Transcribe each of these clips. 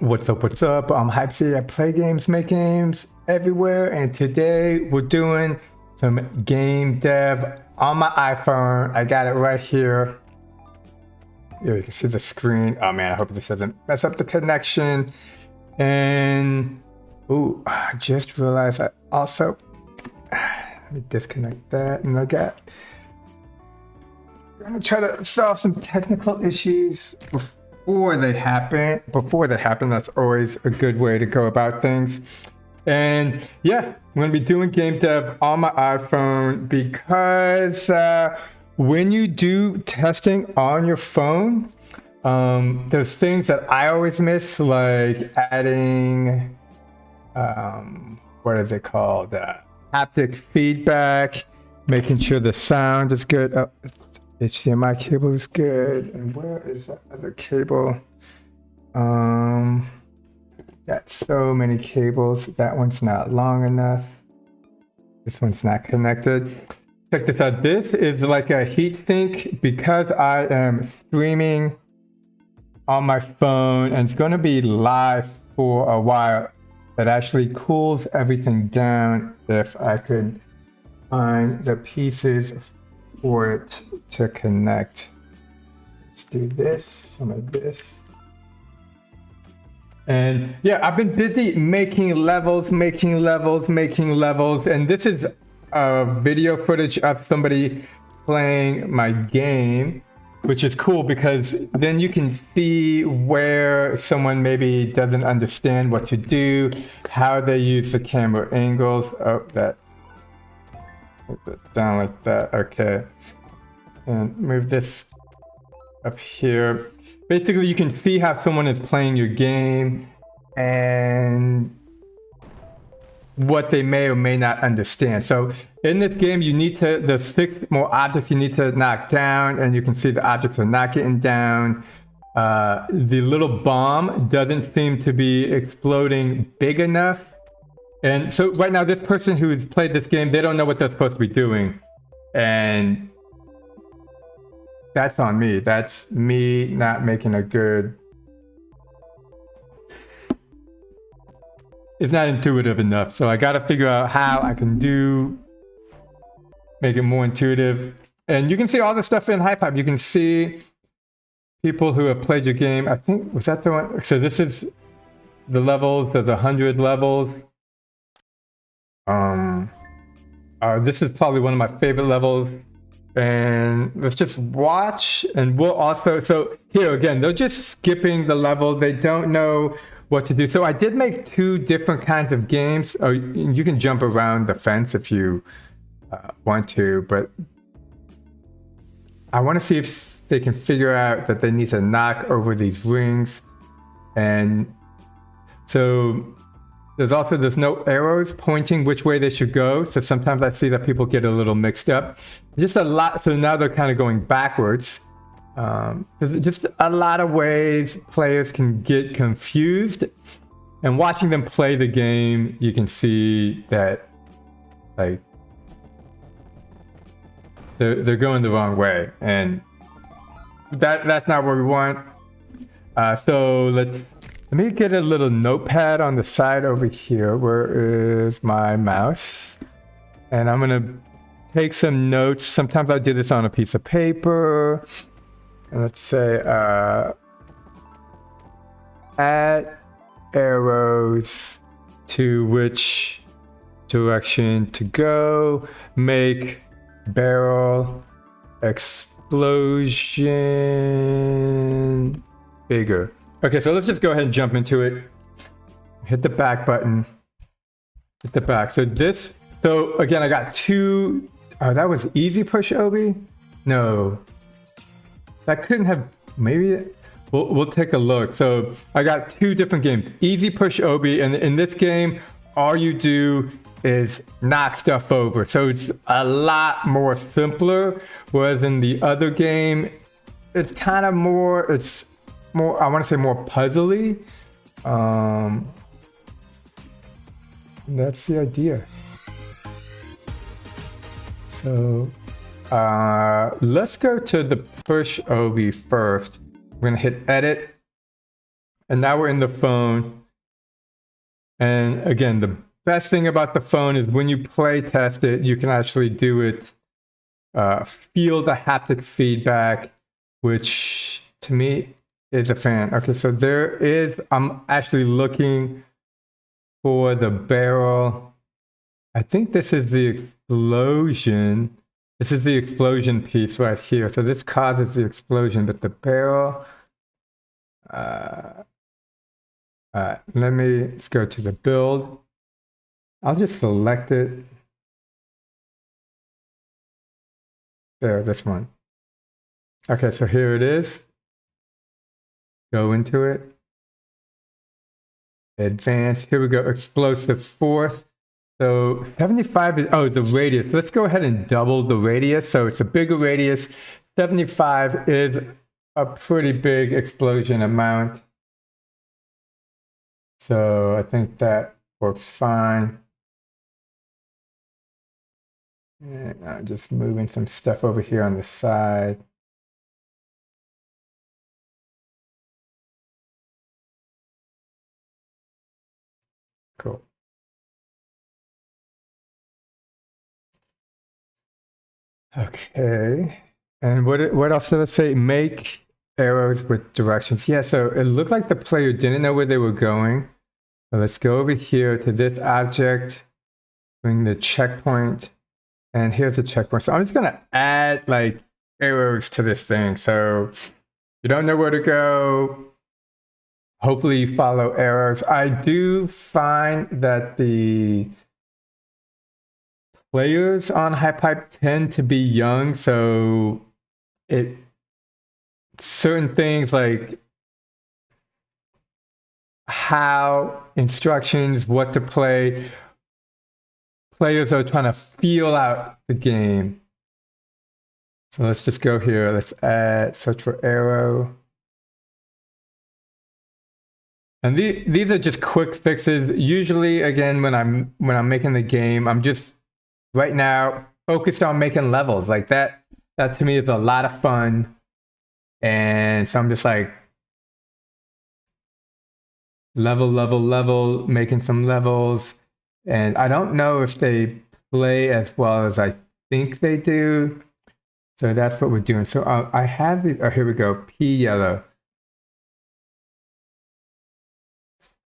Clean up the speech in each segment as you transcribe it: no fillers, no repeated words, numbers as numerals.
What's up, what's up? I'm Hype. I play games, make games everywhere, and today we're doing some game dev on my iPhone. I got it right here. Here you can see the screen. Oh man, I hope this doesn't mess up the connection. And ooh, I just realized I also let me disconnect that, and I'm gonna try to solve some technical issues before they happen. That's always a good way to go about things. And yeah, I'm gonna be doing game dev on my iPhone because when you do testing on your phone, there's things that I always miss, like adding what is it called, haptic feedback, making sure the sound is good. Oh, HDMI cable is good. And where is that other cable? Got so many cables. That one's not long enough. This one's not connected. Check this out. This is like a heat sink because I am streaming on my phone and it's going to be live for a while. That actually cools everything down if I could find the pieces for it to connect. Let's do this, some of this. And yeah, I've been busy making levels, and this is video footage of somebody playing my game, which is cool because then you can see where someone maybe doesn't understand what to do, how they use the camera angles. Oh, that. Put that down like that. Okay. And move this up here. Basically, you can see how someone is playing your game and what they may or may not understand. So in this game, you need to, there's 6 more objects you need to knock down, and you can see the objects are not getting down. The little bomb doesn't seem to be exploding big enough. And so right now, this person who's played this game, they don't know what they're supposed to be doing. And that's on me. That's me not making a good... It's not intuitive enough. So I got to figure out how I can make it more intuitive. And you can see all the stuff in hypehype. You can see people who have played your game. I think, was that the one? So this is the levels. There's 100 levels. This is probably one of my favorite levels, and let's just watch. And we'll also, so here again, they're just skipping the level. They don't know what to do. So I did make 2 different kinds of games. Oh, you can jump around the fence if you want to, but I want to see if they can figure out that they need to knock over these rings. And so there's no arrows pointing which way they should go. So sometimes I see that people get a little mixed up. Just a lot. So now they're kind of going backwards. There's just a lot of ways players can get confused. And watching them play the game, you can see that like they're going the wrong way, and that's not what we want. So let me get a little notepad on the side over here. Where is my mouse? And I'm gonna take some notes. Sometimes I do this on a piece of paper. And let's say add arrows to which direction to go. Make barrel explosion bigger. Okay, so let's just go ahead and jump into it. Hit the back button. Hit the back. So again, I got 2. Oh, that was easy push Obi? No. That couldn't have, maybe, we'll take a look. So I got 2 different games. Easy push Obi, and in this game, all you do is knock stuff over. So it's a lot more simpler, whereas in the other game, it's kind of more, it's more, I want to say more puzzly. That's the idea. So let's go to the push OB first. We're gonna hit edit, And now we're in the phone. And again, the best thing about the phone is when you play test it, you can actually do it, feel the haptic feedback, which to me is a fan. Okay, so I'm actually looking for the barrel. I think this is the explosion. This is the explosion piece right here. So this causes the explosion, but the barrel, let's go to the build. I'll just select it. There, this one. Okay, so here it is. Go into it. Advanced. Here we go. Explosive fourth. So 75 is, oh, the radius. Let's go ahead and double the radius. So it's a bigger radius. 75 is a pretty big explosion amount. So I think that works fine. And I'm just moving some stuff over here on the side. Cool. Okay. And what else did I say? Make arrows with directions. Yeah, so it looked like the player didn't know where they were going. So let's go over here to this object, bring the checkpoint, and here's a checkpoint. So I'm just gonna add like arrows to this thing. So you don't know where to go. Hopefully you follow arrows. I do find that the players on hypehype tend to be young, so certain things like how instructions, what to play, players are trying to feel out the game. So let's just go here. Let's search for arrow. And these are just quick fixes. Usually, again, when I'm making the game, I'm just right now focused on making levels. Like that to me is a lot of fun. And so I'm just like level, making some levels. And I don't know if they play as well as I think they do. So that's what we're doing. So I have the, oh, here we go, P yellow.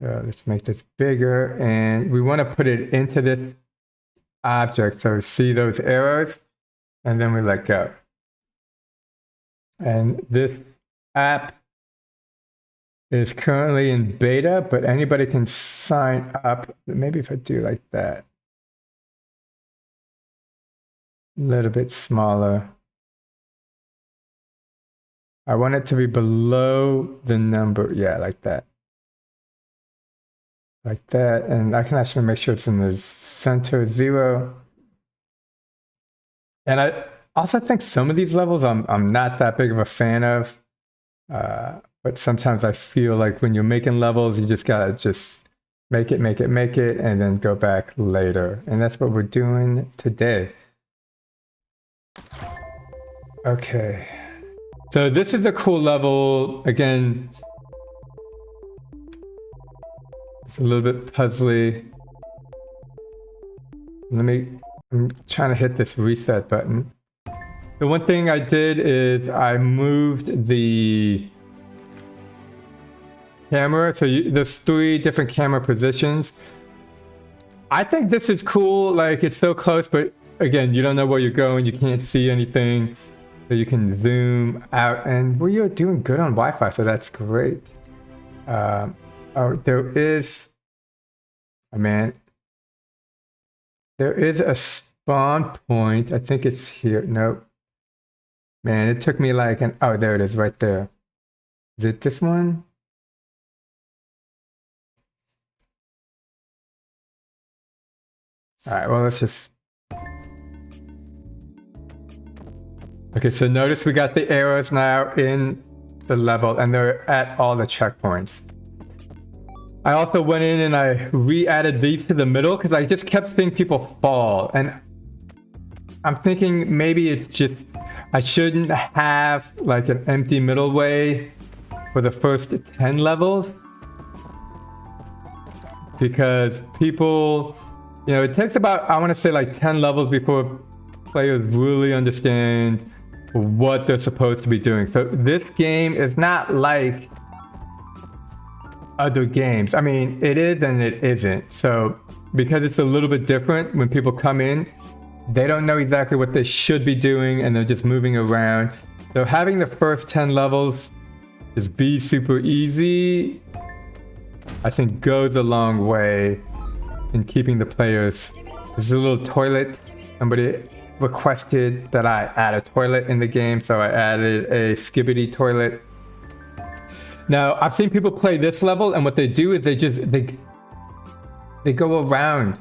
Let's make this bigger. And we want to put it into this object. So see those arrows, and then we let go. And this app is currently in beta, but anybody can sign up. Maybe if I do like that, a little bit smaller. I want it to be below the number. Yeah, like that. Like that. And I can actually make sure it's in the center 0. And I also think some of these levels I'm not that big of a fan of. But sometimes I feel like when you're making levels, you just gotta just make it, and then go back later. And that's what we're doing today. Okay. So this is a cool level. Again, it's a little bit puzzly. I'm trying to hit this reset button. The one thing I did is I moved the camera. So there's 3 different camera positions. I think this is cool. Like it's so close, but again, you don't know where you're going. You can't see anything. So you can zoom out, and you're doing good on Wi-Fi, so that's great. Oh, there is, oh man, there is a spawn point. I think it's here. Nope. Man, it took me like oh, there it is right there. Is it this one? All right, well, let's just... Okay, so notice we got the arrows now in the level, and they're at all the checkpoints. I also went in and I re-added these to the middle because I just kept seeing people fall. And I'm thinking maybe it's just... I shouldn't have like an empty middle way for the first 10 levels. because people, you know, it takes about, I want to say like 10 levels before players really understand what they're supposed to be doing. So this game is not like other games. I mean, it is and it isn't. So because it's a little bit different, when people come in, they don't know exactly what they should be doing and they're just moving around. So having the first 10 levels just be super easy, I think goes a long way in keeping the players. There's a little toilet. Somebody requested that I add a toilet in the game, so I added a skibbity toilet. Now, I've seen people play this level, and what they do is they go around.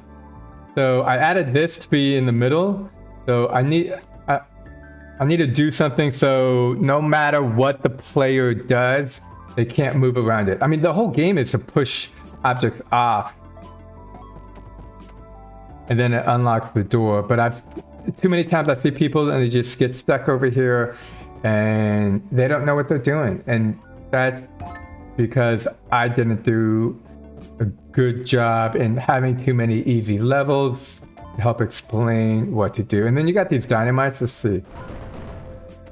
So I added this to be in the middle. So I need to do something so no matter what the player does, they can't move around it. I mean, the whole game is to push objects off, and then it unlocks the door. But too many times I see people and they just get stuck over here and they don't know what they're doing. And that's because I didn't do a good job in having too many easy levels to help explain what to do. And then you got these dynamites, let's see.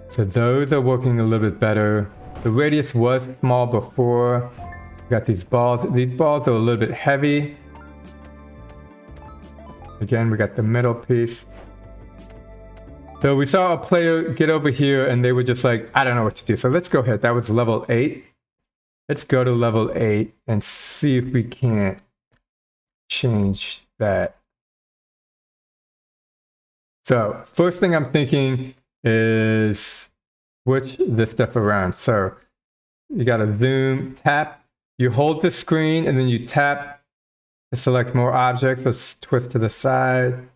So those are working a little bit better. The radius was small before. We got these balls. These balls are a little bit heavy. Again, we got the middle piece. So we saw a player get over here and they were just like, I don't know what to do. So let's go ahead. That was level 8. Let's go to level 8 and see if we can't change that. So first thing I'm thinking is switch this stuff around. So you got to zoom, tap, you hold the screen and then you tap to select more objects. Let's twist to the side.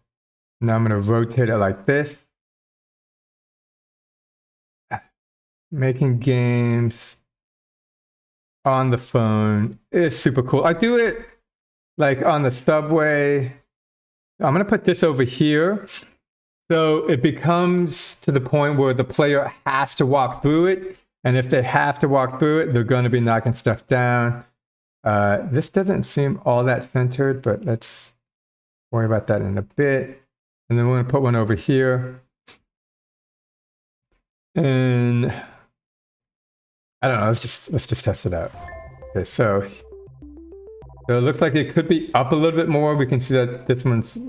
Now I'm going to rotate it like this. Making games on the phone is super cool. I do it like on the subway. I'm going to put this over here. So it becomes to the point where the player has to walk through it. And if they have to walk through it, they're going to be knocking stuff down. This doesn't seem all that centered, but let's worry about that in a bit. And then we're going to put one over here. And I don't know, let's just test it out. Okay, so it looks like it could be up a little bit more. We can see that this one's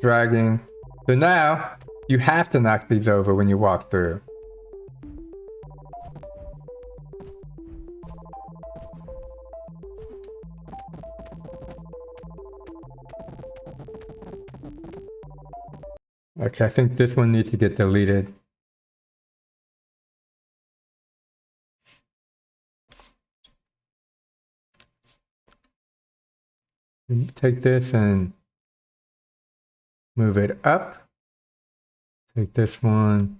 dragging. So now you have to knock these over when you walk through. Okay, I think this one needs to get deleted. Take this and move it up. Take this one,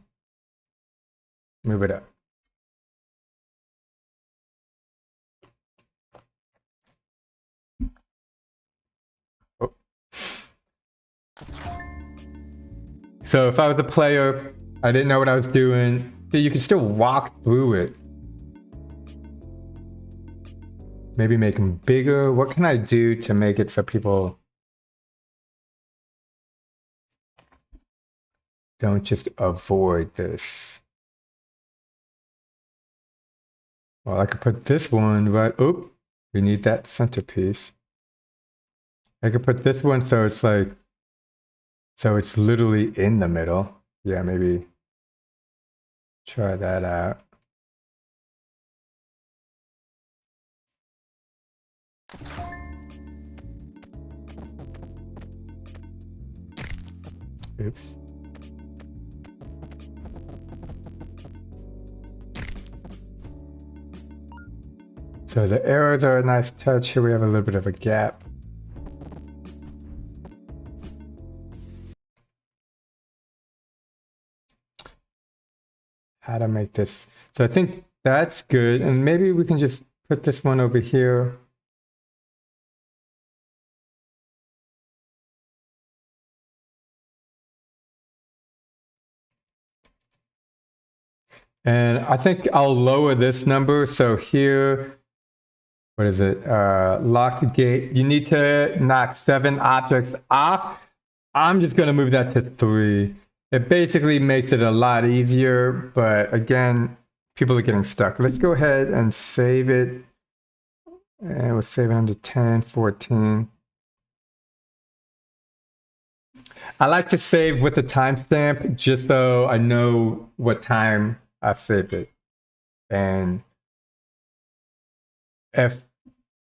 move it up. Oh. So if I was a player, I didn't know what I was doing. See, you can still walk through it. Maybe make them bigger. What can I do to make it so people don't just avoid this? Well, I could put this one right. Oh, we need that centerpiece. I could put this one so it's like, so it's literally in the middle. Yeah, maybe try that out. Oops. So the arrows are a nice touch. Here we have a little bit of a gap. How to make this. So I think that's good. And maybe we can just put this one over here. And I think I'll lower this number. So here, what is it? Lock the gate. You need to knock 7 objects off. I'm just going to move that to 3. It basically makes it a lot easier, but again, people are getting stuck. Let's go ahead and save it. And we'll save it under 10, 14. I like to save with the timestamp just so I know what time I've saved it. And if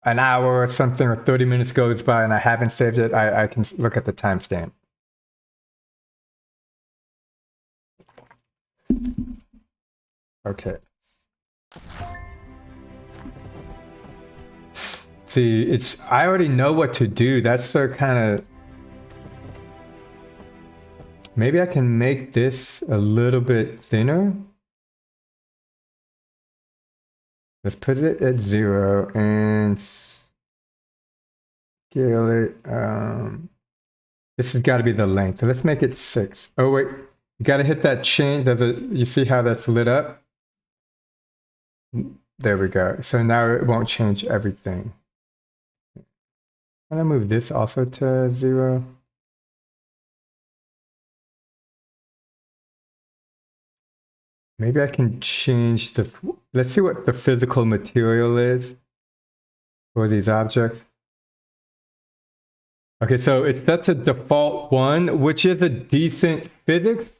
an hour or something or 30 minutes goes by and I haven't saved it, I can look at the timestamp. Okay. See, I already know what to do. That's the kind of, maybe I can make this a little bit thinner. Let's put it at 0 and scale it. This has got to be the length. So let's make it 6. Oh wait, you got to hit that change. You see how that's lit up? There we go. So now it won't change everything. I'm gonna move this also to 0. Maybe I can change let's see what the physical material is for these objects. Okay, so it's set to default 1, which is a decent physics.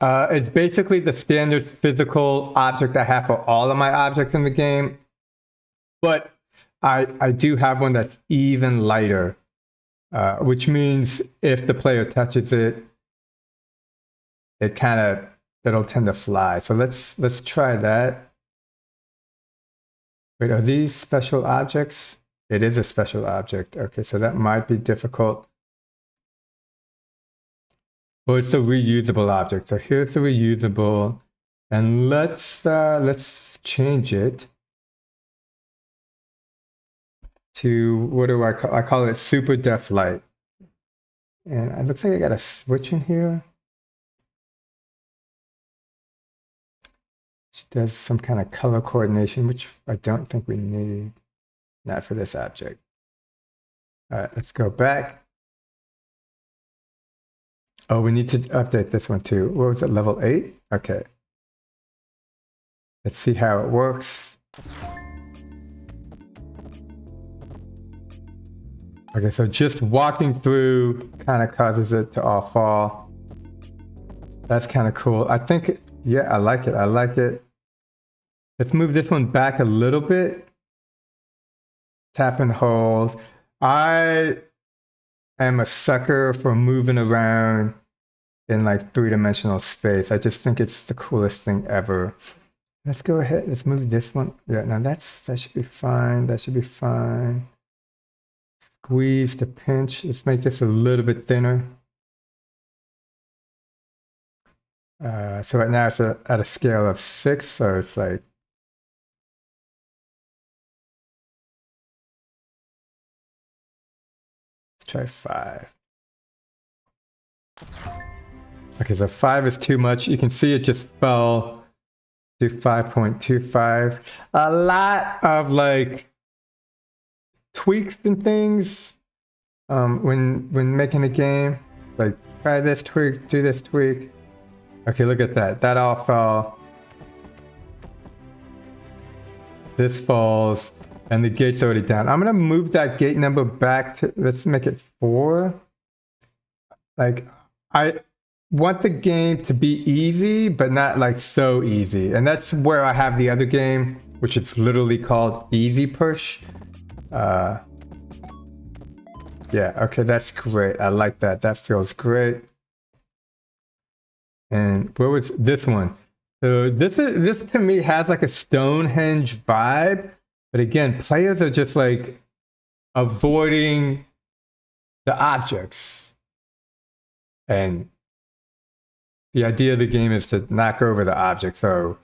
It's basically the standard physical object I have for all of my objects in the game. But I do have one that's even lighter, which means if the player touches it, it'll tend to fly. So let's try that. Wait, are these special objects? It is a special object. Okay, so that might be difficult. Well, it's a reusable object. So here's the reusable, and let's change it to, what do I call? I call it super def light. And it looks like I got a switch in here. Which does some kind of color coordination, which I don't think we need. Not for this object. All right, let's go back. Oh, we need to update this one too. What was it, level 8? Okay. Let's see how it works. Okay, so just walking through kind of causes it to all fall. That's kind of cool. I think, yeah, I like it. I like it. Let's move this one back a little bit. Tap and hold. I am a sucker for moving around in like 3-dimensional space. I just think it's the coolest thing ever. Let's go ahead. Let's move this one. Yeah, now that should be fine. That should be fine. Squeeze to pinch. Let's make this a little bit thinner. So right now it's at a scale of 6, so it's like, try 5. Okay, so 5 is too much. You can see it just fell to 5.25. A lot of like tweaks and things when making a game. Like try this tweak, do this tweak. Okay, look at that. That all fell. This falls. And the gate's already down. I'm gonna move that gate number back to, let's make it 4. Like, I want the game to be easy, but not like so easy. And that's where I have the other game, which is literally called Easy Push. Yeah, okay, that's great. I like that. That feels great. And where was this one? So this to me has like a Stonehenge vibe. But again, players are just like avoiding the objects. And the idea of the game is to knock over the object. So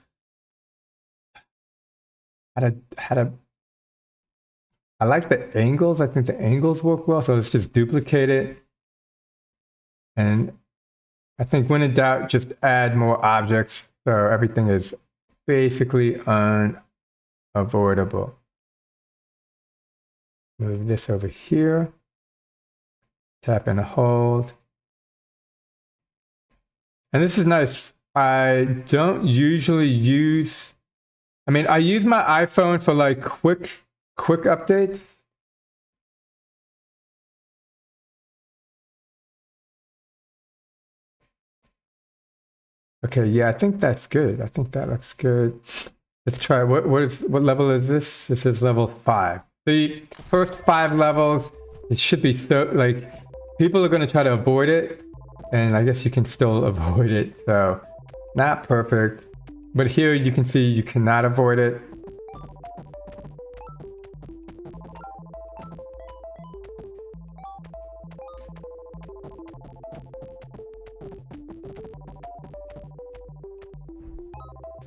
I like the angles. I think the angles work well. So let's just duplicate it. And I think when in doubt, just add more objects. So everything is basically unavoidable. Move this over here. Tap and hold. And this is nice. I don't usually use, I mean, I use my iPhone for like quick updates. Okay, yeah, I think that's good. I think that looks good. Let's try. What level is this? This is level 5. The first 5 levels, it should be so like people are going to try to avoid it, and I guess you can still avoid it. So not perfect, but here you can see you cannot avoid it.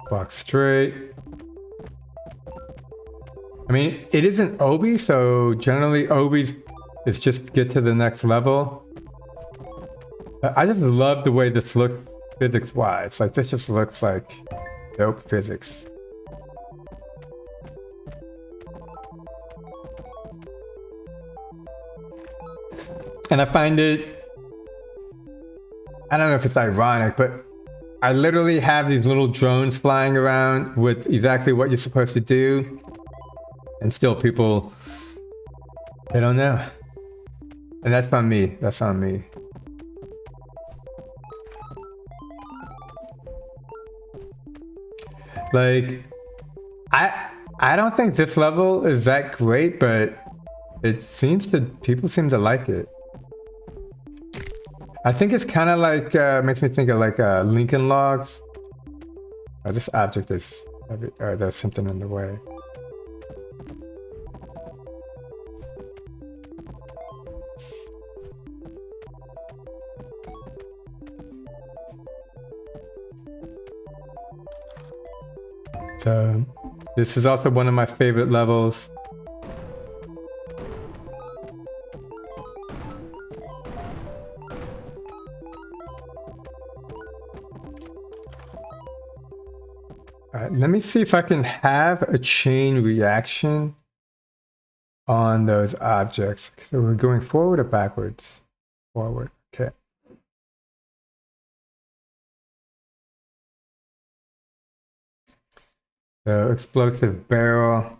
Walk straight. I mean, it isn't Obi, so generally Obi's is just get to the next level. But I just love the way this looks physics-wise. Like, this just looks like dope physics. And I find it, I don't know if it's ironic, but I literally have these little drones flying around with exactly what you're supposed to do. And still people, they don't know. And that's on me. That's on me. Like, I don't think this level is that great, but it seems to, people seem to like it. I think it's kind of like, makes me think of like Lincoln Logs. Oh, this object is, there's something in the way. So, this is also one of my favorite levels. Alright, let me see if I can have a chain reaction on those objects. So we're going forward or backwards? Forward, okay. So explosive barrel.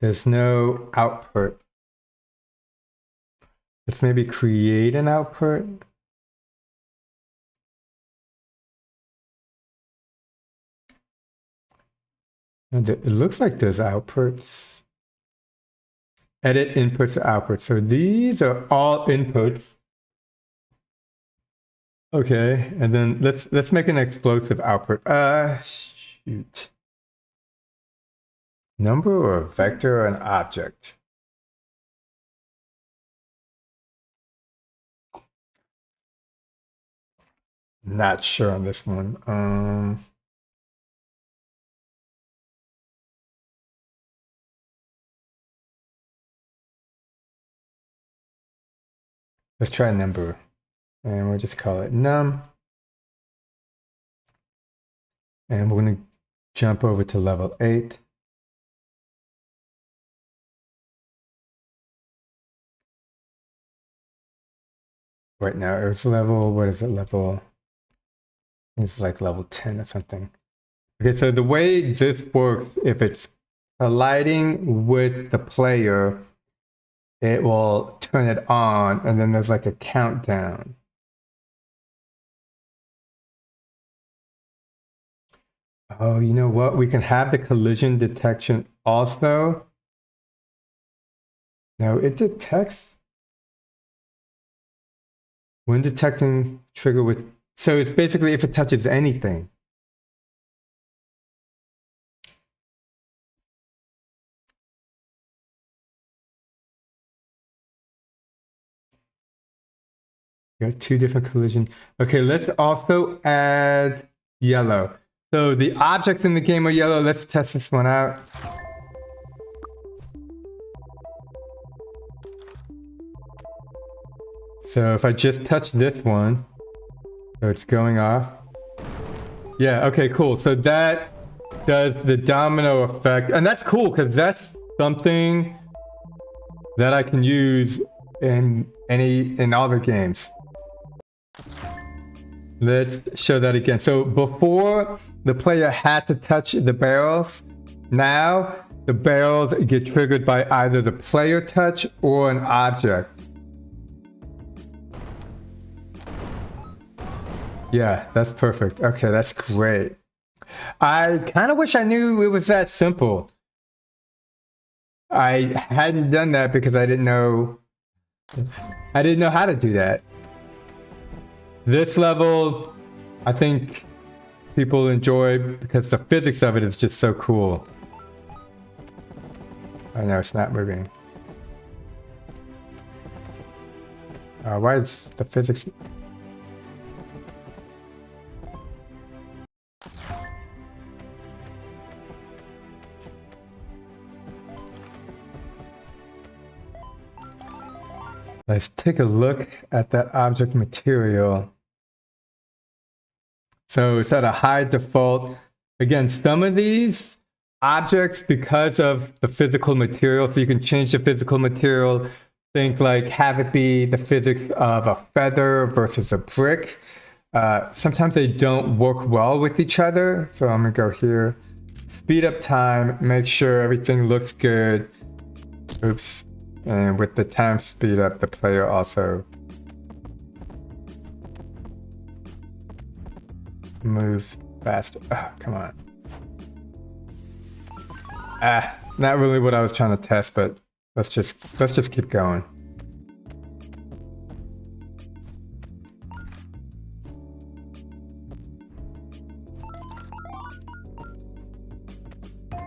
There's no output. Let's maybe create an output. And it looks like there's outputs. Edit inputs to outputs. So these are all inputs. Okay, and then let's make an explosive output. Shoot. Number or vector or an object? Not sure on this one. Let's try a number. And we'll just call it num. And we're going to jump over to level 8. Right now, it's level, what is it, level? It's like level 10 or something. Okay, so the way this works, if it's colliding with the player, it will turn it on, and then there's like a countdown. Oh, you know what? We can have the collision detection also. No, it detects when detecting trigger with, so it's basically if it touches anything. We got 2 different collision. Okay, let's also add yellow. So the objects in the game are yellow. Let's test this one out. So if I just touch this one, so it's going off. Yeah, okay, cool. So that does the domino effect. And that's cool because that's something that I can use in all the games. Let's show that again. So before, the player had to touch the barrels. Now the barrels get triggered by either the player touch or an object. Yeah, that's perfect. Okay, that's great. I kind of wish I knew it was that simple. I hadn't done that because I didn't know how to do that. This level, I think people enjoy because the physics of it is just so cool. I know it's not moving. Why is the physics? Let's take a look at that object material. So it's at a high default. Again, some of these objects, because of the physical material, so you can change the physical material. Think like have it be the physics of a feather versus a brick. Sometimes they don't work well with each other. So I'm gonna go here, speed up time, make sure everything looks good. Oops. And with the time speed up, the player also moves faster. Oh, come on. Not really what I was trying to test, but let's just keep going.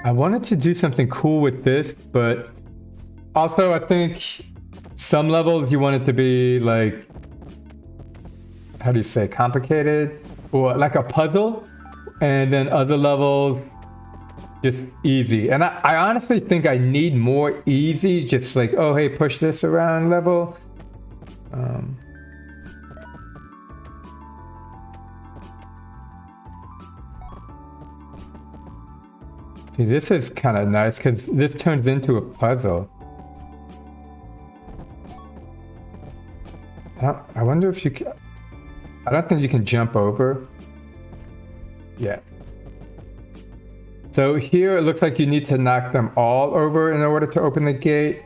I wanted to do something cool with this, but also I think some levels you want it to be like, how do you say, complicated or like a puzzle, and then other levels just easy. And I honestly think I need more easy, just like, oh hey, push this around level. See, this is kind of nice because this turns into a puzzle. I wonder if you can. I don't think you can jump over. Yeah. So here it looks like you need to knock them all over in order to open the gate.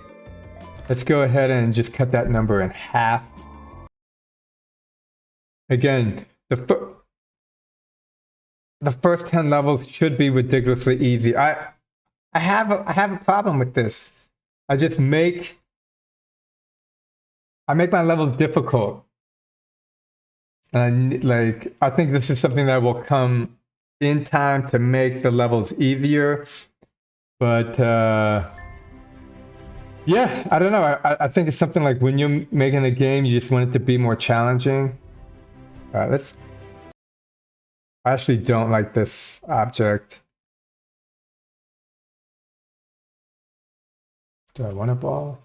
Let's go ahead and just cut that number in half. Again, the first 10 levels should be ridiculously easy. I have a problem with this. I make my levels difficult. And like, I think this is something that will come in time to make the levels easier. But yeah, I don't know. I think it's something like when you're making a game, you just want it to be more challenging. I actually don't like this object. Do I want a ball?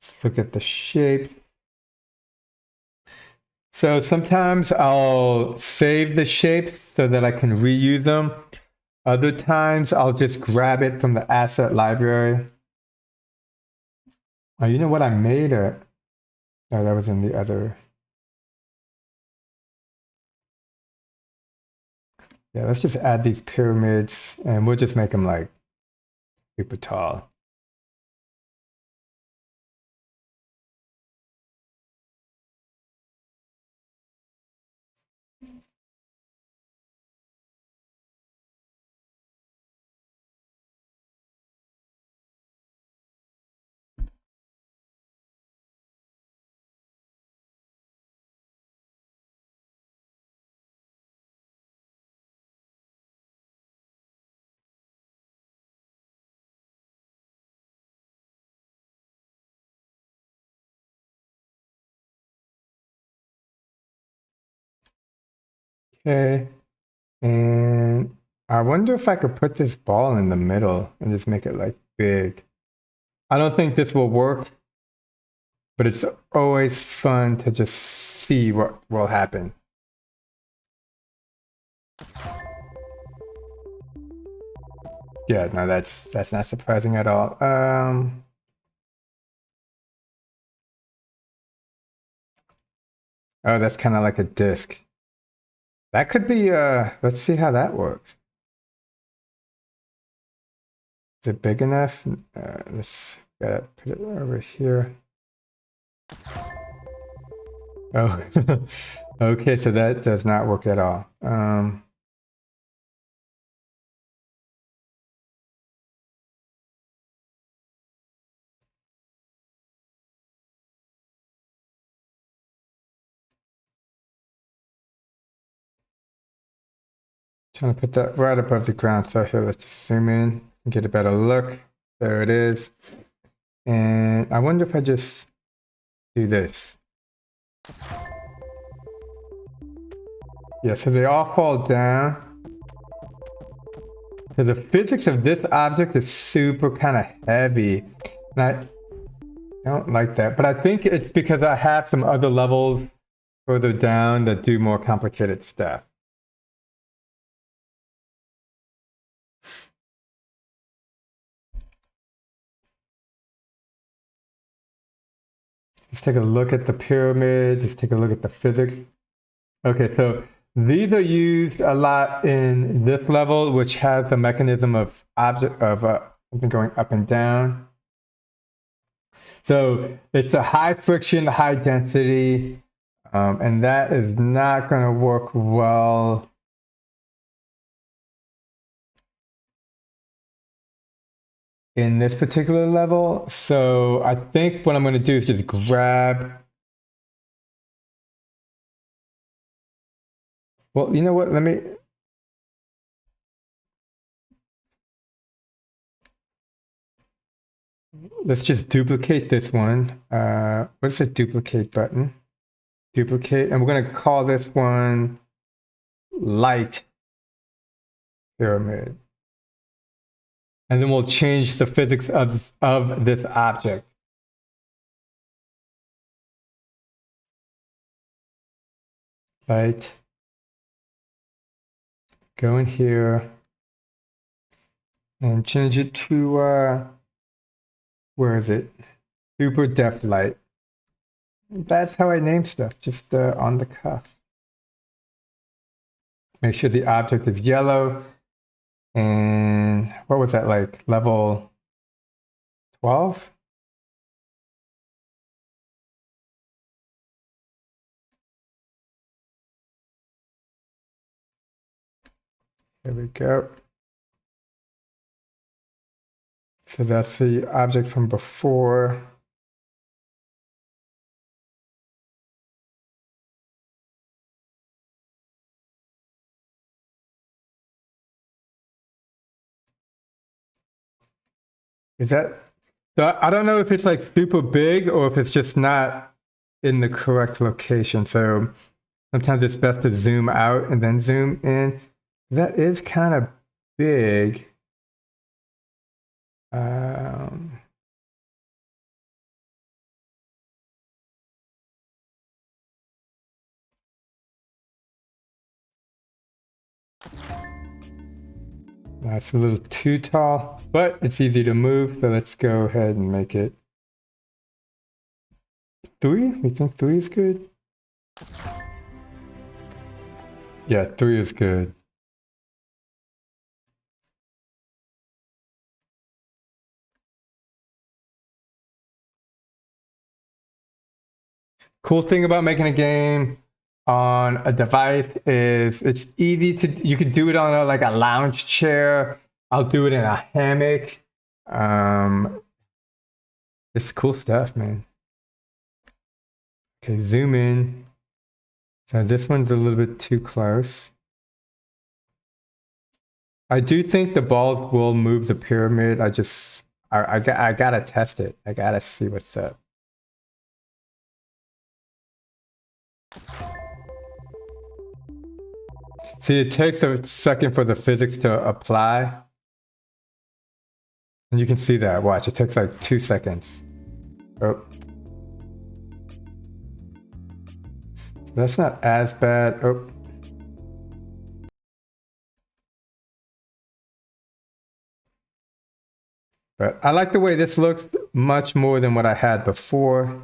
Let's look at the shape. So sometimes I'll save the shapes so that I can reuse them. Other times I'll just grab it from the asset library. Oh, you know what I made it? Oh, that was in the other. Yeah, let's just add these pyramids and we'll just make them like super tall. Okay, and I wonder if I could put this ball in the middle and just make it like big. I don't think this will work. but it's always fun to just see what will happen. Yeah, no, that's not surprising at all. Oh, that's kind of like a disc. That could be, let's see how that works. Is it big enough? Let's put it over here. Oh, okay, so that does not work at all. Trying to put that right above the ground. So here, let's just zoom in and get a better look. There it is. And I wonder if I just do this. Yeah, so they all fall down. Because the physics of this object is super kind of heavy. And I don't like that. But I think it's because I have some other levels further down that do more complicated stuff. Let's take a look at the pyramid. Just take a look at the physics. Okay, so these are used a lot in this level, which has the mechanism of something going up and down. So it's a high friction, high density, and that is not going to work well in this particular level. So I think what I'm going to do is just grab. Well, you know what? Let's just duplicate this one. What's the duplicate button? Duplicate, and we're going to call this one light pyramid. And then we'll change the physics of this object. Right. Go in here and change it to, where is it? Super depth light. That's how I name stuff, just on the cuff. Make sure the object is yellow. And what was that, like level 12? There we go. So that's the object from before. Is that, so I don't know if it's like super big or if it's just not in the correct location. So sometimes it's best to zoom out and then zoom in. That is kind of big. That's a little too tall, but it's easy to move. So let's go ahead and make it 3. You think 3 is good? Yeah, 3 is good. Cool thing about making a game on a device is it's easy to, you can do it on like a lounge chair. I'll do it in a hammock. It's cool stuff, man. Okay, zoom in. So this one's a little bit too close. I do think the balls will move the pyramid. I gotta test it. I gotta see what's up. See, it takes a second for the physics to apply. And you can see that. Watch, it takes like 2 seconds. Oh. That's not as bad. Oh. But I like the way this looks much more than what I had before.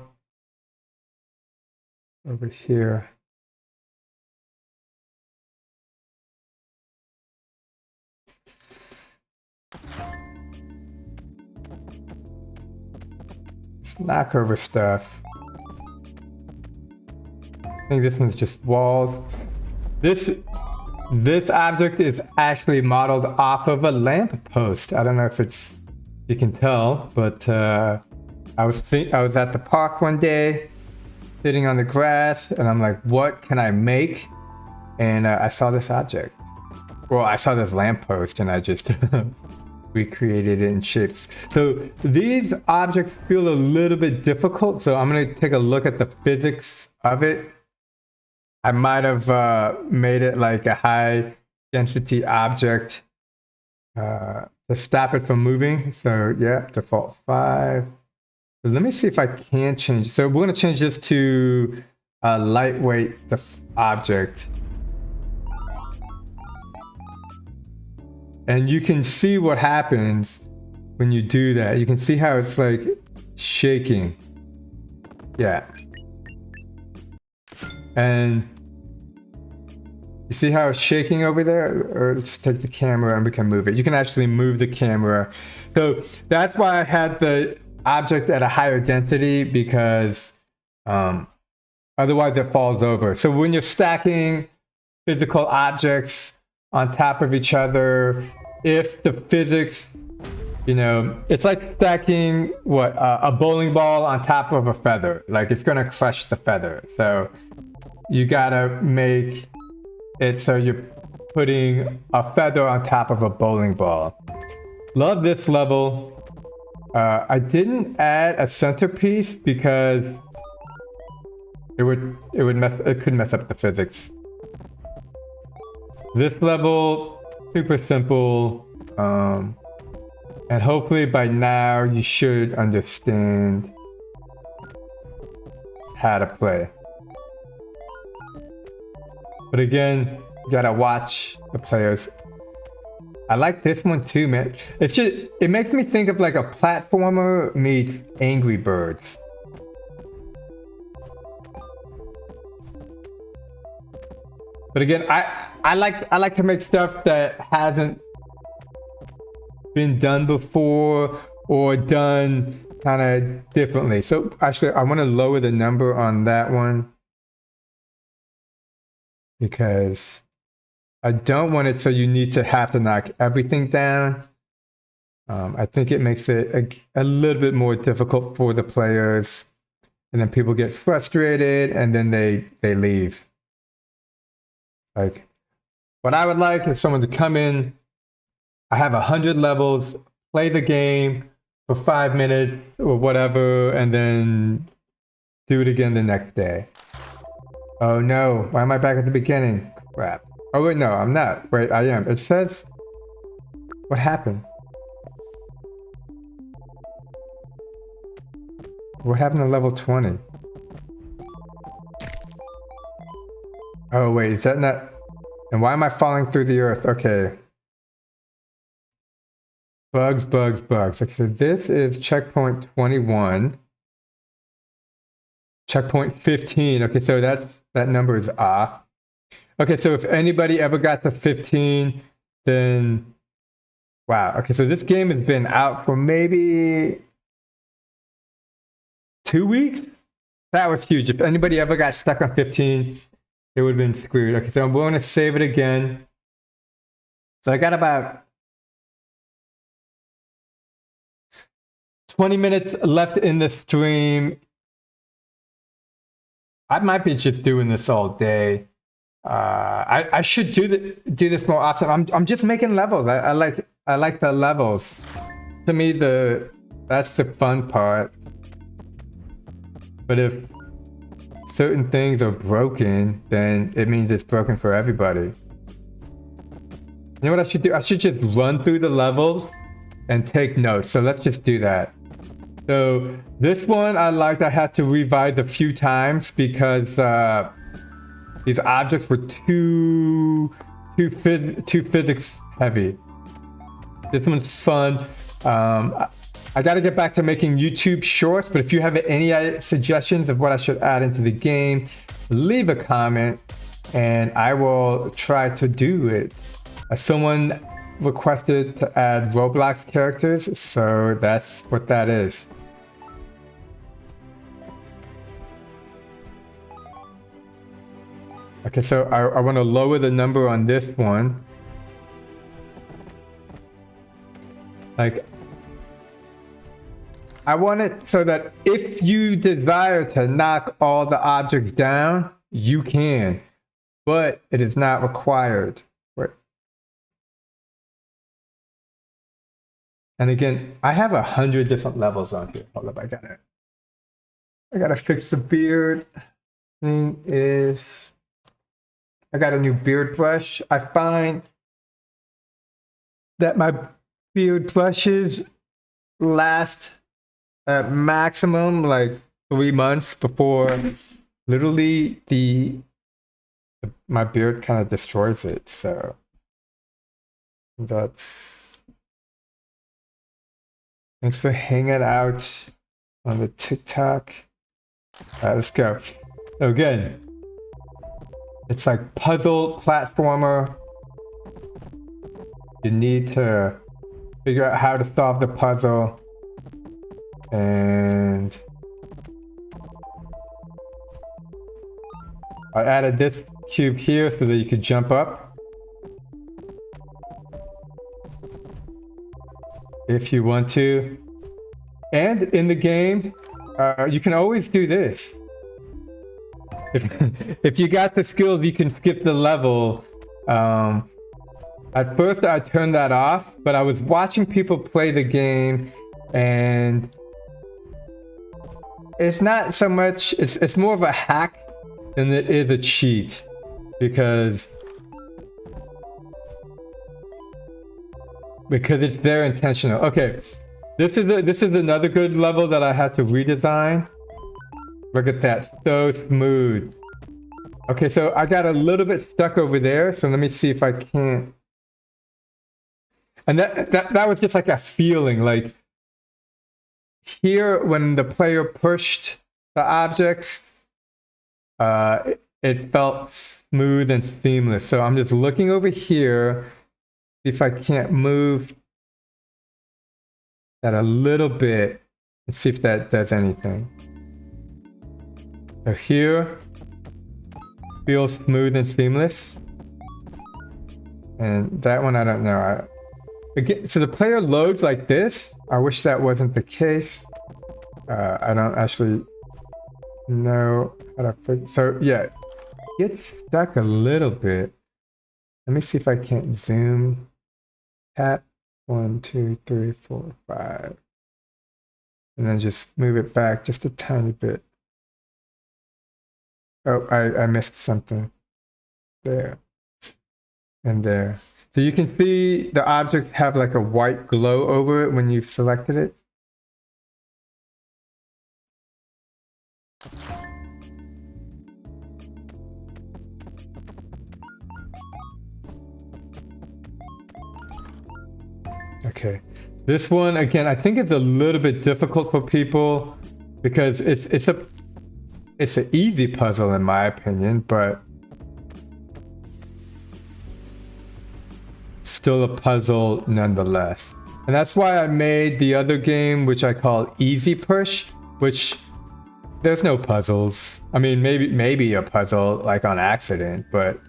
Over here. Let's knock over stuff. I think this one's just walls. This object is actually modeled off of a lamp post. I don't know if you can tell, but I was at the park one day, sitting on the grass, and I'm like, what can I make? And I saw this object. Well, I saw this lamppost, and I just recreated it in shapes. So these objects feel a little bit difficult, so I'm gonna take a look at the physics of it. I might have made it like a high density object to stop it from moving. So yeah, default 5. So let me see if I can change. So we're going to change this to a lightweight object. And you can see what happens when you do that. You can see how it's like shaking. Yeah. And you see how it's shaking over there? Or let's take the camera and we can move it. You can actually move the camera. So that's why I had the object at a higher density, because otherwise it falls over. So when you're stacking physical objects on top of each other, if the physics, you know, it's like stacking a bowling ball on top of a feather. Like it's gonna crush the feather. So you gotta make it so you're putting a feather on top of a bowling ball. Love this level. I didn't add a centerpiece because it could mess up the physics. This level, super simple, and hopefully by now you should understand how to play. But again, you gotta watch the players. I like this one too, man. It's just, it makes me think of like a platformer meets Angry Birds. But again, I like to make stuff that hasn't been done before or done kind of differently. So actually, I want to lower the number on that one because I don't want it so you need to have to knock everything down. I think it makes it a little bit more difficult for the players, and then people get frustrated and then they leave. Like, what I would like is someone to come in, I have 100 levels, play the game for 5 minutes or whatever, and then do it again the next day. Oh no, why am I back at the beginning? Crap. Oh wait, no, I'm not. Wait, I am. It says, what happened? What happened to level 20? Oh wait, is that not... And why am I falling through the earth? Okay. Bugs, bugs, bugs. Okay, so this is checkpoint 21. Checkpoint 15. Okay, so that number is off. Okay, so if anybody ever got to 15, then... Wow, okay, so this game has been out for maybe 2 weeks? That was huge. If anybody ever got stuck on 15, it would have been screwed. Okay, so I'm going to save it again. So I got about 20 minutes left in the stream. I might be just doing this all day. I should do this more often. I'm just making levels. I like the levels. To me, that's the fun part. But if certain things are broken, then it means it's broken for everybody. You know what I should do? I should just run through the levels and take notes. So let's just do that. So this one I had to revise a few times because These objects were too physics heavy. This one's fun. I got to get back to making YouTube shorts, but if you have any suggestions of what I should add into the game, leave a comment and I will try to do it. Someone requested to add Roblox characters, so that's what that is. Okay, so I want to lower the number on this one. Like, I want it so that if you desire to knock all the objects down, you can, but it is not required. Right. And again, I have 100 different levels on here. Hold up, I gotta fix the beard. Thing is, I got a new beard brush. I find that my beard brushes last at maximum like 3 months before literally my beard kind of destroys it. So that's, thanks for hanging out on the TikTok. All right, let's go. Again, it's like puzzle platformer. You need to figure out how to solve the puzzle. And I added this cube here so that you could jump up if you want to. And in the game, you can always do this. If you got the skills, you can skip the level. At first I turned that off, but I was watching people play the game and it's not so much, it's more of a hack than it is a cheat, because it's there intentional. Okay, this is another good level that I had to redesign. Look at that, so smooth. Okay, so I got a little bit stuck over there, so let me see if I can't. And that was just like a feeling, like here when the player pushed the objects, it felt smooth and seamless. So I'm just looking over here, see if I can't move that a little bit and see if that does anything. So here, feels smooth and seamless. And that one, I don't know. Again, so the player loads like this. I wish that wasn't the case. I don't actually know how to fix. So yeah, gets stuck a little bit. Let me see if I can't zoom. Tap 1, 2, 3, 4, 5, and then just move it back just a tiny bit. Oh, I missed something there and there. So you can see the objects have like a white glow over it when you've selected it. Okay, this one again, I think it's a little bit difficult for people because it's an easy puzzle in my opinion, but still a puzzle nonetheless. And that's why I made the other game, which I call Easy Push, which there's no puzzles. I mean, maybe a puzzle like on accident, but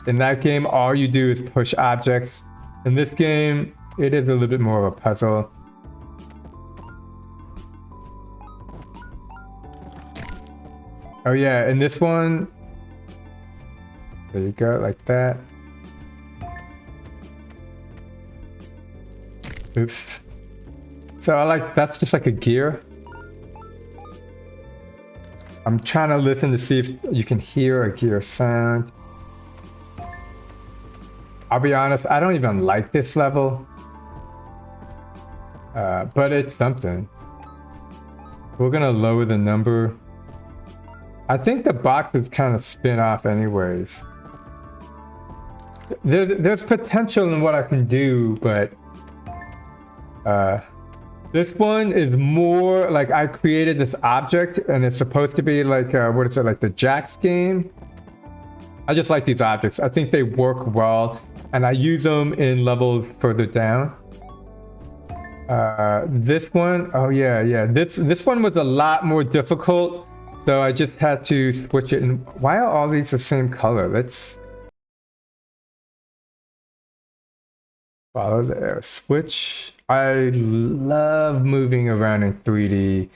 in that game, all you do is push objects. In this game, it is a little bit more of a puzzle. Oh yeah, in this one, there you go, like that. Oops. So that's just like a gear. I'm trying to listen to see if you can hear a gear sound. I'll be honest, I don't even like this level. But it's something. We're gonna lower the number. I think the boxes kind of spin off anyways. There's potential in what I can do, but this one is more like I created this object and it's supposed to be like, what is it, like the Jax game? I just like these objects. I think they work well and I use them in levels further down. This one, oh yeah. This one was a lot more difficult. So I just had to switch it. And why are all these the same color? Let's follow there. Switch. I love moving around in 3D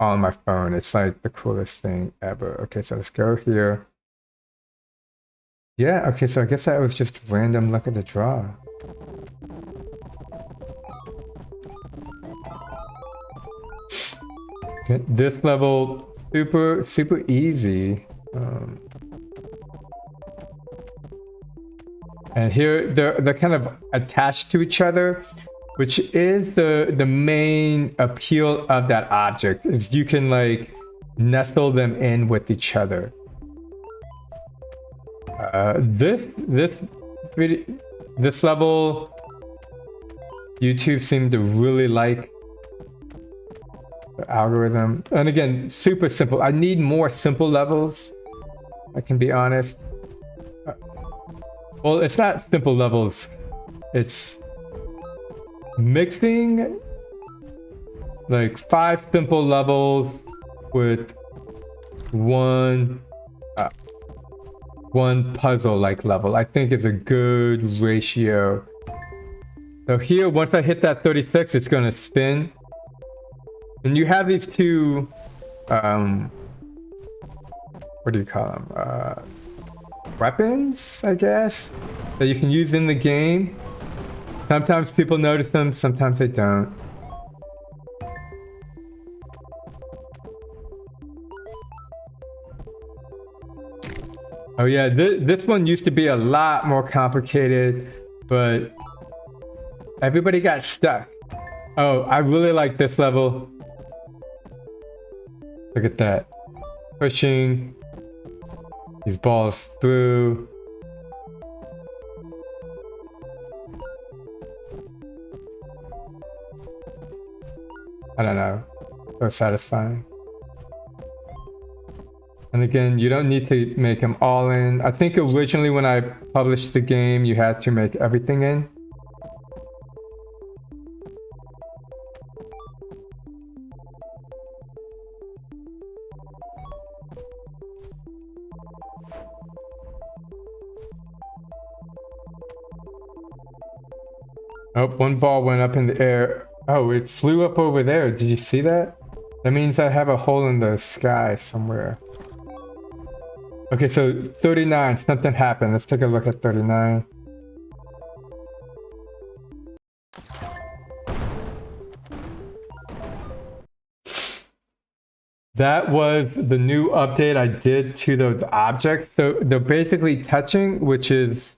on my phone. It's like the coolest thing ever. Okay, so let's go here. Yeah, okay, so I guess that was just random luck of the draw. Okay, this level, super easy. And here they're kind of attached to each other, which is the main appeal of that object, is you can like nestle them in with each other. This level, YouTube seemed to really like the algorithm. And again, super simple. I need more simple levels, I can be honest. Well, it's not simple levels. It's mixing like 5 simple levels with one puzzle-like level. I think is a good ratio. So here, once I hit that 36, it's gonna spin. And you have these two, what do you call them? Weapons, I guess, that you can use in the game. Sometimes people notice them, sometimes they don't. Oh yeah, this one used to be a lot more complicated, but everybody got stuck. Oh, I really like this level. Look at that. Pushing these balls through. I don't know. So satisfying. And again, you don't need to make them all in. I think originally when I published the game, you had to make everything in. Oh, one ball went up in the air. Oh, it flew up over there. Did you see that? That means I have a hole in the sky somewhere. Okay, so 39, something happened. Let's take a look at 39. That was the new update I did to those objects. So they're basically touching, which is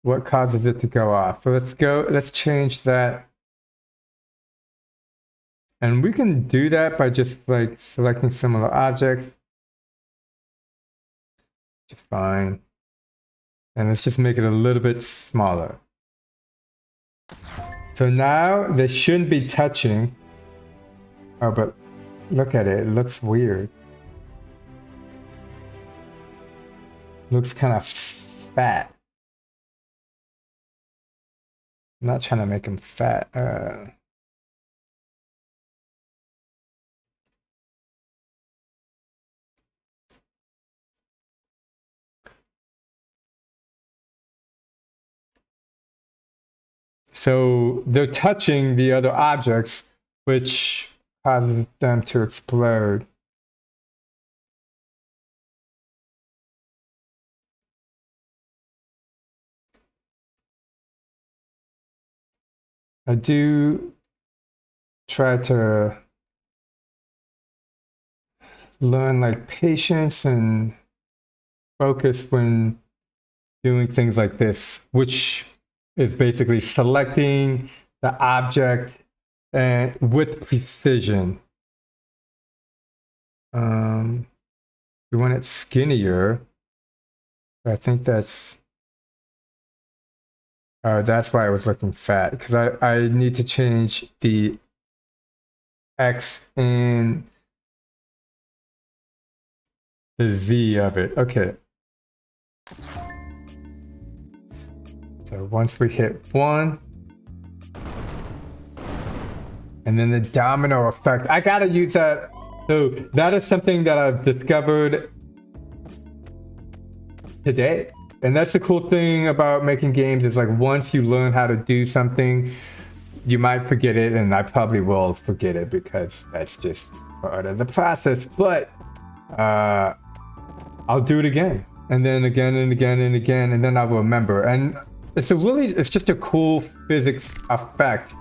what causes it to go off. So let's change that. And we can do that by just like selecting similar objects. Just fine. And let's just make it a little bit smaller. So now they shouldn't be touching. Oh, but look at it. It looks weird. Looks kind of fat. I'm not trying to make him fat. So they're touching the other objects, which causes them to explode. I do try to learn like patience and focus when doing things like this, which is basically selecting the object and with precision. We want it skinnier. I think that's why I was looking fat, because I need to change the X and the Z of it. Okay. So once we hit 1, and then the domino effect. I gotta use that. So that is something that I've discovered today. And that's the cool thing about making games, is like once you learn how to do something, you might forget it, and I probably will forget it because that's just part of the process. But I'll do it again, and then again and again and again, and then I'll remember. And it's just a cool physics effect,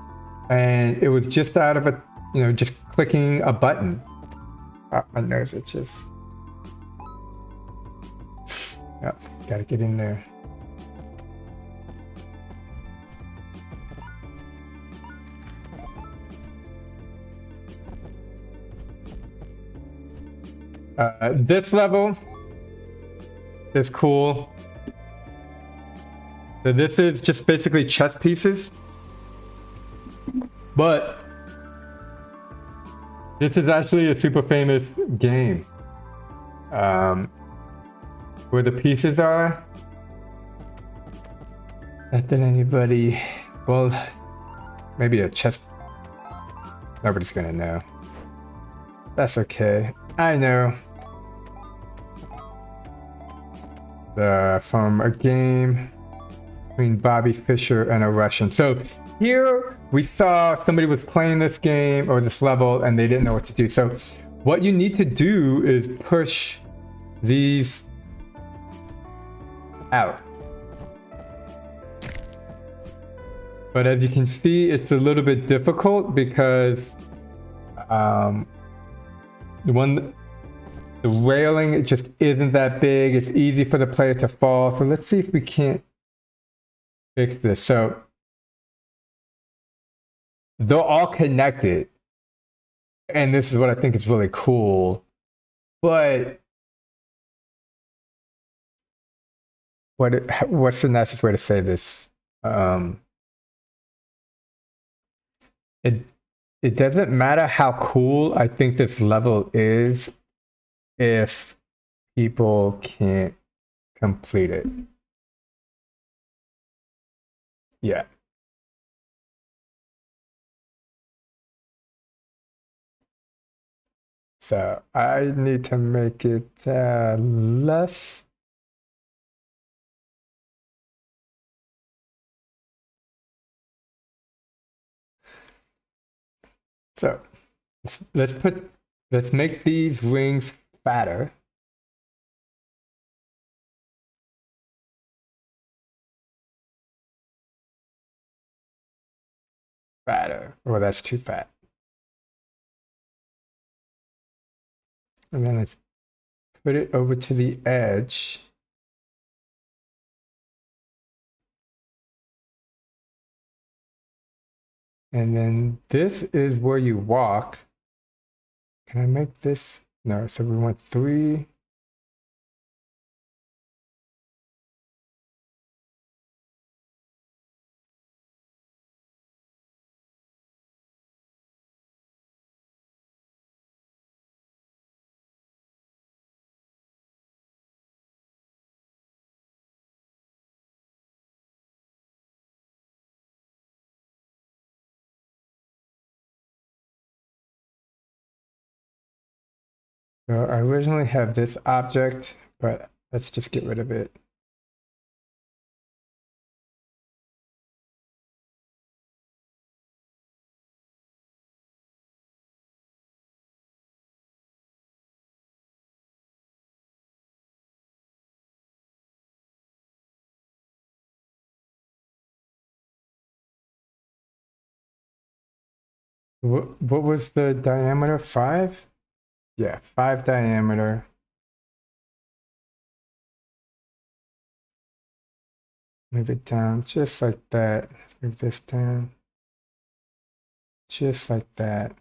and it was just out of just clicking a button. My nose itches. Yep, gotta get in there. This level is cool. So this is just basically chess pieces, but this is actually a super famous game. Where the pieces are. Not that anybody, well, maybe a chess. Nobody's gonna know. That's okay. I know. From a game between Bobby Fischer and a Russian. So here we saw somebody was playing this game or this level and they didn't know what to do. So what you need to do is push these out. But as you can see, it's a little bit difficult because the railing, it just isn't that big. It's easy for the player to fall. So let's see if we can't fix this. So they're all connected. And this is what I think is really cool. But what's the nicest way to say this? It doesn't matter how cool I think this level is if people can't complete it. Yeah. So I need to make it less. So let's make these rings fatter. Fatter. Oh, that's too fat. And then let's put it over to the edge. And then this is where you walk. Can I make this? No, so we want 3. So I originally have this object, but let's just get rid of it. What was the diameter? 5? Yeah, 5 diameter. Move it down just like that. Move this down just like that.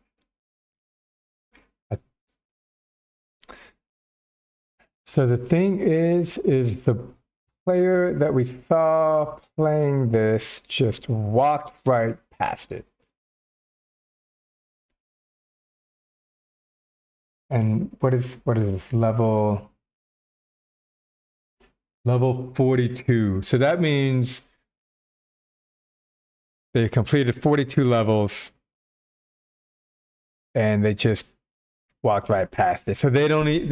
So the thing is the player that we saw playing this just walked right past it. And what is this level 42? So that means they completed 42 levels and they just walked right past it. So they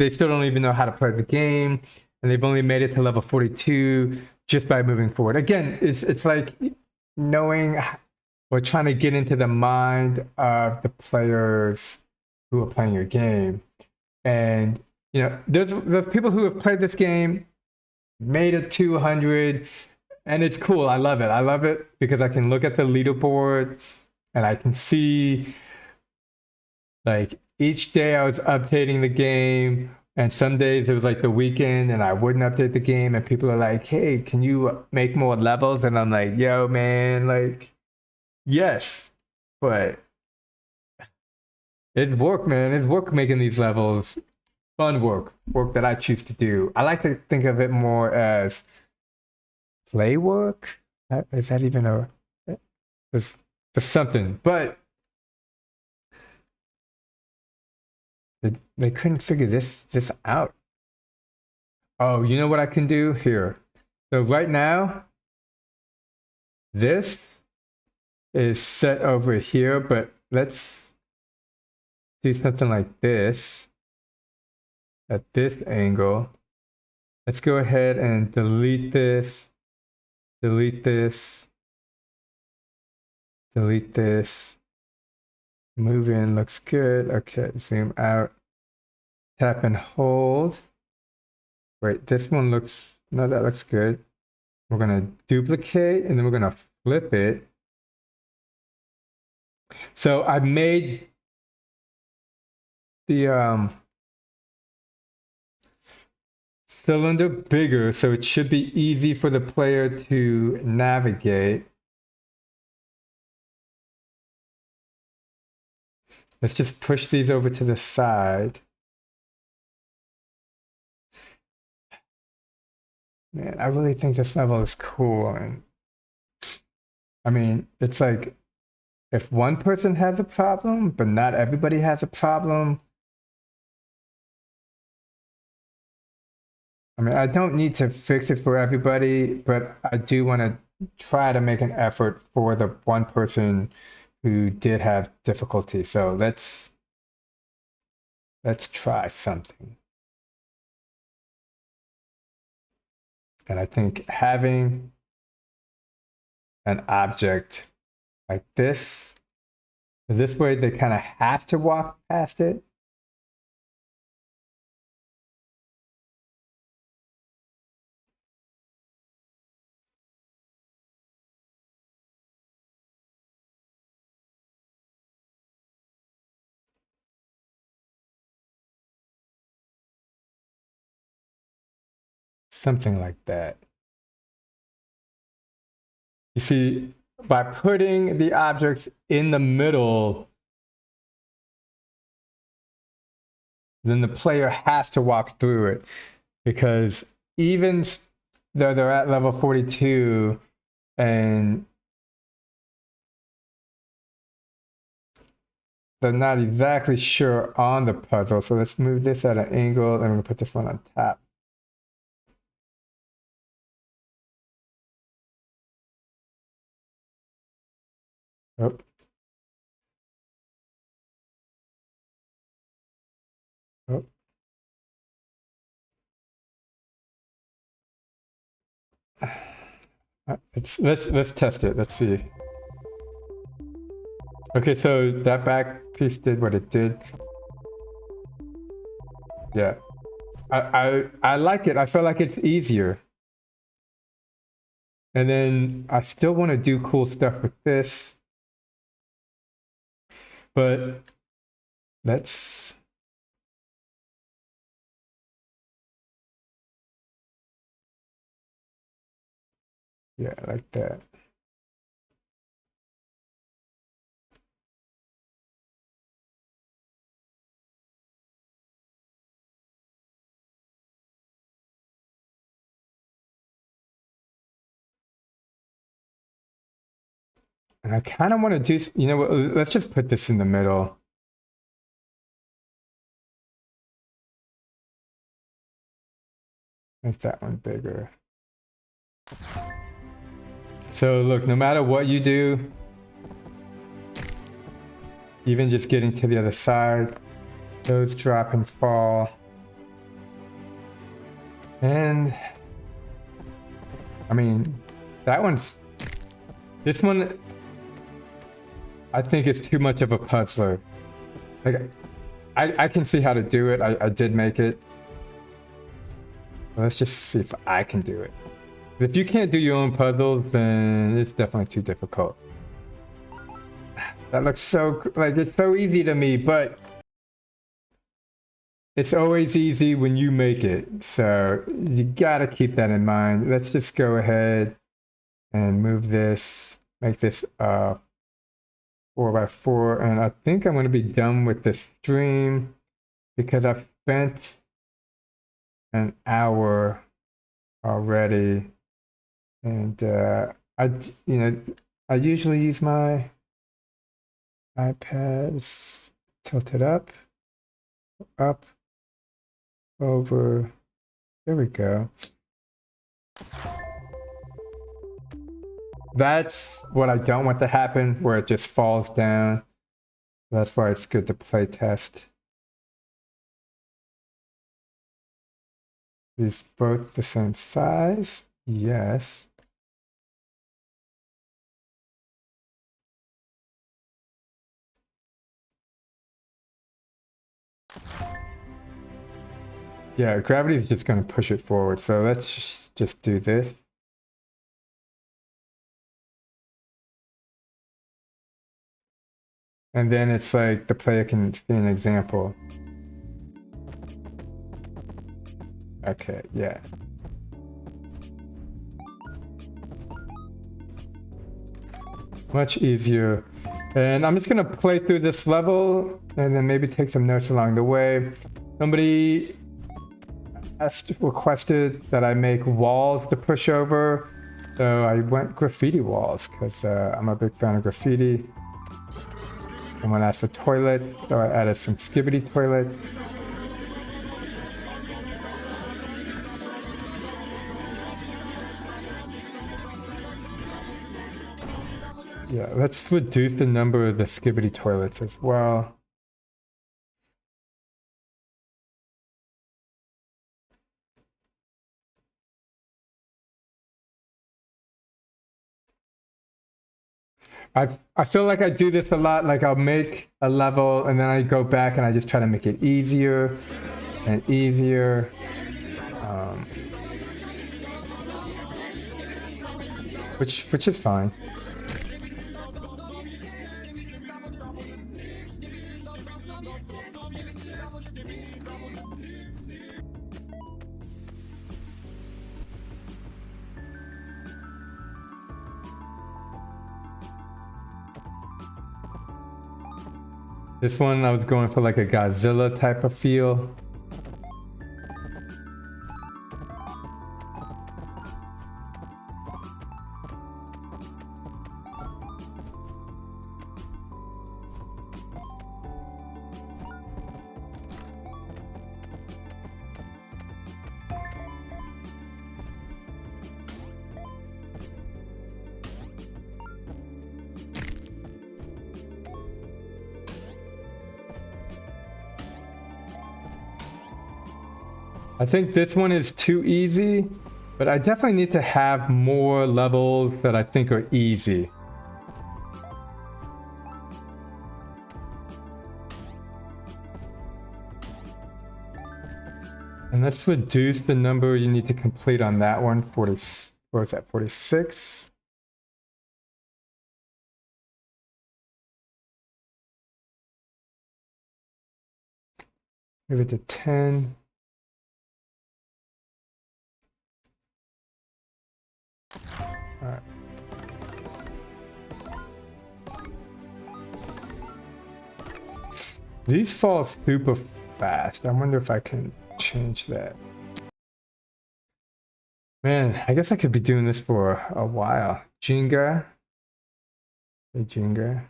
still don't even know how to play the game, and they've only made it to level 42 just by moving forward. Again, it's like knowing or trying to get into the mind of the players who are playing your game. And you know, there's people who have played this game, made it 200, and it's cool. I love it. I love it because I can look at the leaderboard and I can see like each day I was updating the game, and some days it was like the weekend and I wouldn't update the game, and people are like, "Hey, can you make more levels?" And I'm like, "Yo, man, like, yes, but it's work, man. It's work making these levels. Fun work that I choose to do. I like to think of it more as play work. Is that even a? There's, there's something, but they couldn't figure this out. Oh, you know what I can do here? So right now, this is set over here, but let's do something like this at this angle. Let's go ahead and delete this, delete this, delete this. Move in, looks good. Okay, zoom out. Tap and hold. Wait, this one looks, no, that looks good. We're gonna duplicate and then we're gonna flip it. So I made the cylinder bigger, so it should be easy for the player to navigate. Let's just push these over to the side. Man, I really think this level is cool. And I mean, it's like if one person has a problem, but not everybody has a problem. I mean, I don't need to fix it for everybody, but I do want to try to make an effort for the one person who did have difficulty. So let's try something. And I think having an object like this way they kind of have to walk past it. Something like that. You see, by putting the objects in the middle, then the player has to walk through it, because even though they're at level 42 and they're not exactly sure on the puzzle. So let's move this at an angle and we're gonna put this one on top. Oh. Oh. Let's test it. Let's see. Okay, so that back piece did what it did. Yeah, I like it. I feel like it's easier. And then I still want to do cool stuff with this, but let's. Yeah, like that. And I kind of want to do, you know what, let's just put this in the middle. Make that one bigger. So look, no matter what you do, even just getting to the other side, those drop and fall. And I mean, this one, I think is too much of a puzzler. Like, I can see how to do it. I did make it. Let's just see if I can do it. If you can't do your own puzzles, then it's definitely too difficult. That looks so, like, it's so easy to me, but it's always easy when you make it. So you gotta keep that in mind. Let's just go ahead and move this, make this 4x4. And I think I'm gonna be done with this stream because I've spent an hour already. And I usually use my iPad tilted up, over. There we go. That's what I don't want to happen, where it just falls down. That's why it's good to play test. Is both the same size? Yes. Yeah, gravity is just going to push it forward. So let's just do this. And then it's like the player can see an example. Okay, yeah. Much easier. And I'm just going to play through this level and then maybe take some notes along the way. Somebody requested that I make walls to push over. So I went graffiti walls because I'm a big fan of graffiti. Someone asked for toilets, so I added some skibbity toilets. Yeah, let's reduce the number of the skibbity toilets as well. I feel like I do this a lot. Like I'll make a level and then I go back and I just try to make it easier and easier. Which is fine. This one I was going for like a Godzilla type of feel. I think this one is too easy, but I definitely need to have more levels that I think are easy. And let's reduce the number you need to complete on that one. 40, what was that, 46? Move it to 10. All right. These fall super fast. I wonder if I can change that. Man, I guess I could be doing this for a while. Jenga. Hey, Jenga.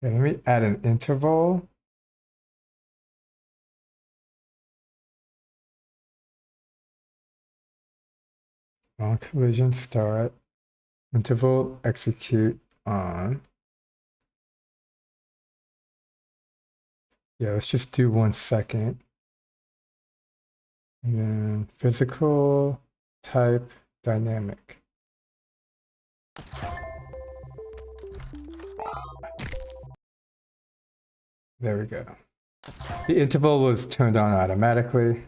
Okay, let me add an interval. On collision start. Interval execute on. Yeah, let's just do 1 second. And then physical, type, dynamic. There we go. The interval was turned on automatically.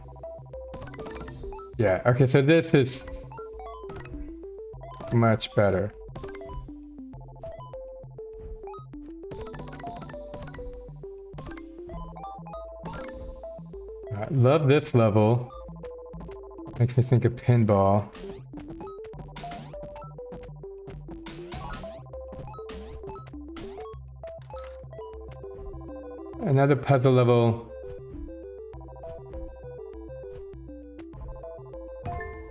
Yeah, okay, so this is much better. I love this level. Makes me think of pinball. Another puzzle level.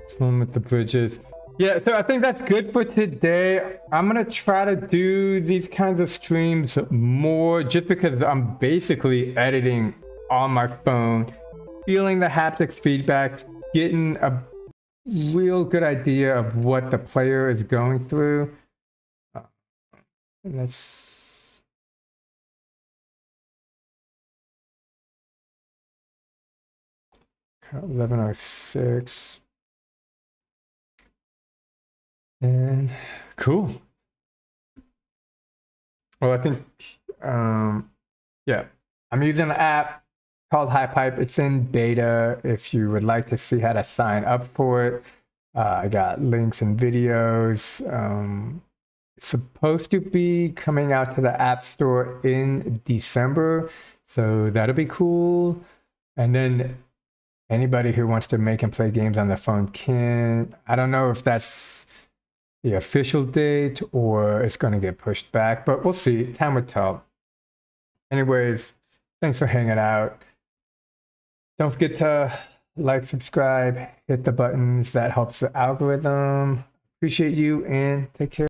This one with the bridges. Yeah, so I think that's good for today. I'm gonna try to do these kinds of streams more just because I'm basically editing on my phone, feeling the haptic feedback, getting a real good idea of what the player is going through. Let's 11:06. And cool. Well, I think, yeah, I'm using an app called hypehype. It's in beta if you would like to see how to sign up for it. I got links and videos. It's supposed to be coming out to the App Store in December, so that'll be cool. And then anybody who wants to make and play games on their phone can. I don't know if that's the official date or it's going to get pushed back, but we'll see. Time will tell. Anyways, thanks for hanging out. Don't forget to like, subscribe, hit the buttons. That helps the algorithm. Appreciate you and take care.